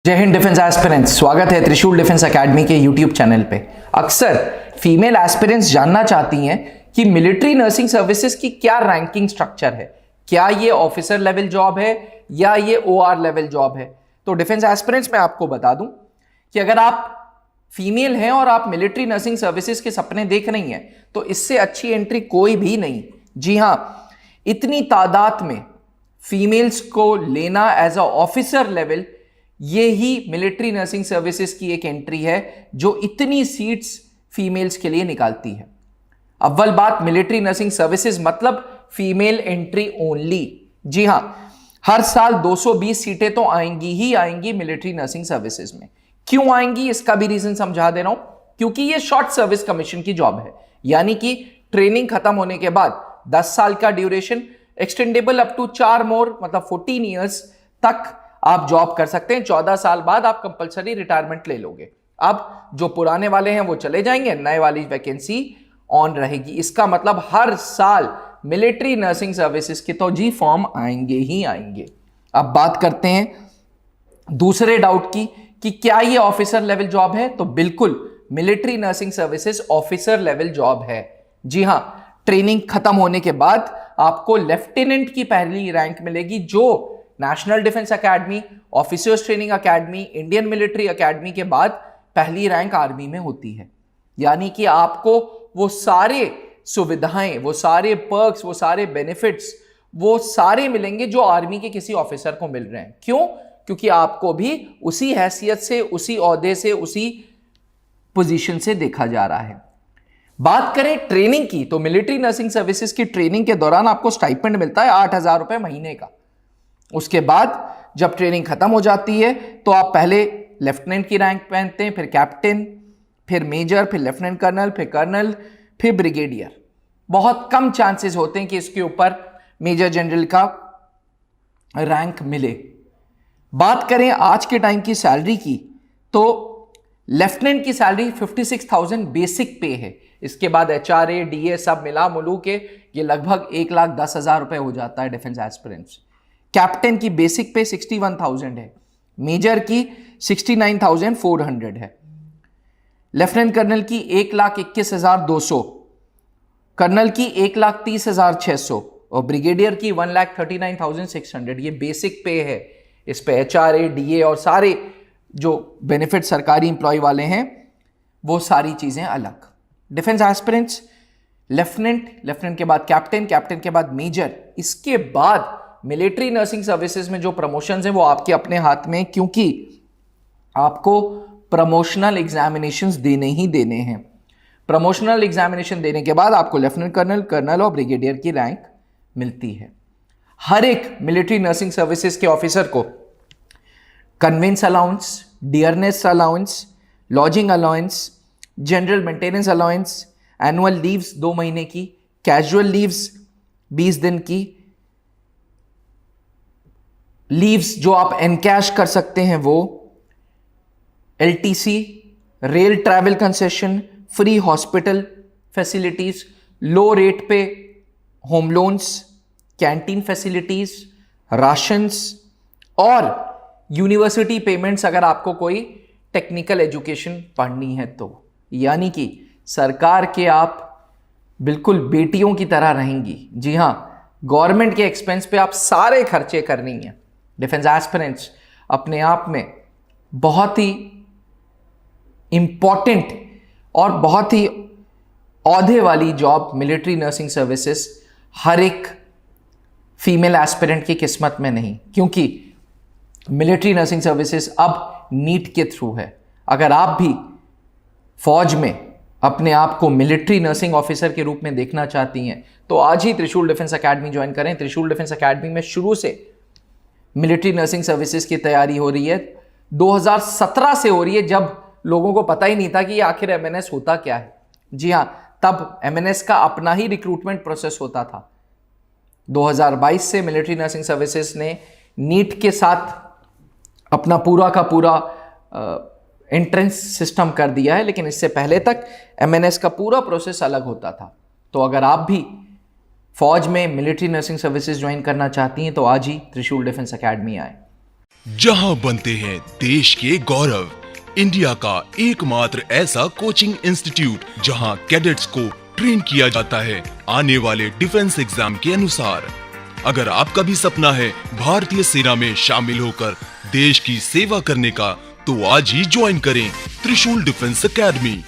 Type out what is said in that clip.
जय Hind defence aspirants, स्वागत है त्रिशूल डिफेंस एकेडमी के यूट्यूब चैनल पे। अक्सर फीमेल एस्पिरेंट्स जानना चाहती हैं कि मिलिट्री नर्सिंग सर्विसेज की क्या रैंकिंग स्ट्रक्चर है, क्या ये ऑफिसर लेवल जॉब है या ये ओआर लेवल जॉब है। तो डिफेंस एस्पिरेंट्स मैं आपको बता दूं कि अगर आप फीमेल हैं और आप मिलिट्री नर्सिंग सर्विसेज के सपने देख रही हैं तो इससे अच्छी एंट्री कोई भी नहीं। जी हां, इतनी तादाद में फीमेल्स को लेना एज अ ऑफिसर लेवल, ये ही मिलिट्री नर्सिंग सर्विसेज की एक एंट्री है जो इतनी सीट्स फीमेल्स के लिए निकालती है। अव्वल बात, मिलिट्री नर्सिंग सर्विसेज मतलब फीमेल एंट्री ओनली। जी हां, हर साल 220 सीटें तो आएंगी ही आएंगी मिलिट्री नर्सिंग सर्विसेज में। क्यों आएंगी इसका भी रीजन समझा दे रहा हूं, क्योंकि ये शॉर्ट सर्विस कमीशन की जॉब है, यानी कि ट्रेनिंग खत्म होने के बाद 10 साल का ड्यूरेशन, एक्सटेंडेबल अप टू 4 मोर मतलब 14 ईयर्स तक आप जॉब कर सकते हैं। 14 साल बाद आप कंपलसरी रिटायरमेंट ले लोगे। अब जो पुराने वाले हैं वो चले जाएंगे, नए वाली वैकेंसी ऑन रहेगी। इसका मतलब हर साल मिलिट्री नर्सिंग सर्विसेज के तो जी फॉर्म आएंगे ही आएंगे। अब बात करते हैं दूसरे डाउट की कि क्या ये ऑफिसर लेवल जॉब है। तो बिल्कुल, military nursing services officer level job है। जी हां, ट्रेनिंग खत्म होने के बाद आपको लेफ्टिनेंट की पहली रैंक मिलेगी, जो national defence academy, officers training academy, Indian military academy के बाद पहली रैंक आर्मी में होती है। यानी कि आपको वो सारे सुविधाएं, वो सारे पर्क्स, वो सारे बेनिफिट्स, वो सारे मिलेंगे जो आर्मी के किसी ऑफिसर को मिल रहे हैं। क्यों? क्योंकि आपको भी उसी हैसियत से, उसी ओहदे से, उसी पोजीशन से देखा जा रहा है। बात करें ट्रेनिंग की, तो मिलिट्री नर्सिंग सर्विसेज की ट्रेनिंग के दौरान आपको स्टाइपेंड मिलता है 8,000 रुपए महीने का। उसके बाद जब ट्रेनिंग खत्म हो जाती है तो आप पहले लेफ्टिनेंट की रैंक पहनते हैं, फिर कैप्टन, फिर मेजर, फिर लेफ्टिनेंट कर्नल, फिर कर्नल, फिर ब्रिगेडियर। बहुत कम चांसेस होते हैं कि इसके ऊपर मेजर जनरल का रैंक मिले। बात करें आज के टाइम की सैलरी की, तो लेफ्टिनेंट की सैलरी 56,000 बेसिक पे है। इसके बाद HRA, DA सब मिला मुलू के ये लगभग 1,10,000 रुपए हो जाता है डिफेंस एस्पिरेंट्स। कैप्टन की बेसिक पे 61,000 है, मेजर की 69,400 है, लेफ्टिनेंट कर्नल की 1,21,200, कर्नल की 1,30,600 और ब्रिगेडियर की 1,39,600। ये बेसिक पे है। इस पे HRA, DA और सारे जो बेनिफिट सरकारी इंप्लॉय वाले हैं वो सारी चीजें अलग। डिफेंस एस्पिरेंट्स लेफ्टिनेंट के बाद कैप्टन, कैप्टन के बाद मेजर, इसके बाद मिलिट्री नर्सिंग सर्विसेज में जो प्रमोशंस हैं वो आपके अपने हाथ में, क्योंकि आपको प्रमोशनल एग्जामिनेशंस देने ही देने हैं। प्रमोशनल एग्जामिनेशन देने के बाद आपको लेफ्टिनेंट कर्नल, कर्नल और ब्रिगेडियर की रैंक मिलती है। हर एक मिलिट्री नर्सिंग सर्विसेज के ऑफिसर को convince allowance, dearness allowance, lodging allowance, general maintenance allowance, annual leaves 2 महीने की, कैजुअल लीव्स 20 दिन की, लीव्स जो आप एनकैश कर सकते हैं वो, LTC, rail travel concession, free hospital facilities, low rate पे home loans, canteen facilities, rations और यूनिवर्सिटी पेमेंट्स अगर आपको कोई टेक्निकल एजुकेशन पढ़नी है तो। यानी कि सरकार के आप बिल्कुल बेटियों की तरह रहेंगी। जी हां, गवर्नमेंट के एक्सपेंस पे आप सारे खर्चे करनी है। डिफेंस एस्पिरेंट्स अपने आप में बहुत ही इंपॉर्टेंट और बहुत ही औहदे वाली जॉब मिलिट्री नर्सिंग सर्विसेज हर एक फीमेल एस्पिरेंट की किस्मत में नहीं, क्योंकि मिलिट्री नर्सिंग सर्विसेज अब नीट के थ्रू है। अगर आप भी फौज में अपने आप को मिलिट्री नर्सिंग ऑफिसर के रूप में देखना चाहती हैं तो आज ही त्रिशूल डिफेंस एकेडमी ज्वाइन करें। त्रिशूल डिफेंस एकेडमी में शुरू से मिलिट्री नर्सिंग सर्विसेज की तैयारी हो रही है। 2017 से हो रही है, जब लोगों को पता ही नहीं था कि ये आखिर MNS होता क्या है। जी हां, तब MNS का अपना ही रिक्रूटमेंट प्रोसेस होता था। 2022 से मिलिट्री नर्सिंग सर्विसेज ने नीट के साथ अपना पूरा का पूरा एंट्रेंस सिस्टम कर दिया है, लेकिन इससे पहले तक MNS का पूरा प्रोसेस अलग होता था। तो अगर आप भी फौज में मिलिट्री नर्सिंग सर्विसेज ज्वाइन करना चाहती हैं तो आज ही त्रिशूल डिफेंस एकेडमी आए। जहां बनते हैं देश के गौरव। इंडिया का एकमात्र ऐसा कोचिंग इंस्टीट्यूट जहां कैडेट्स को ट्रेन किया जाता है आने वाले डिफेंस एग्जाम के अनुसार। अगर आपका भी सपना है भारतीय सेना में शामिल होकर देश की सेवा करने का, तो आज ही ज्वाइन करें त्रिशूल डिफेंस एकेडमी।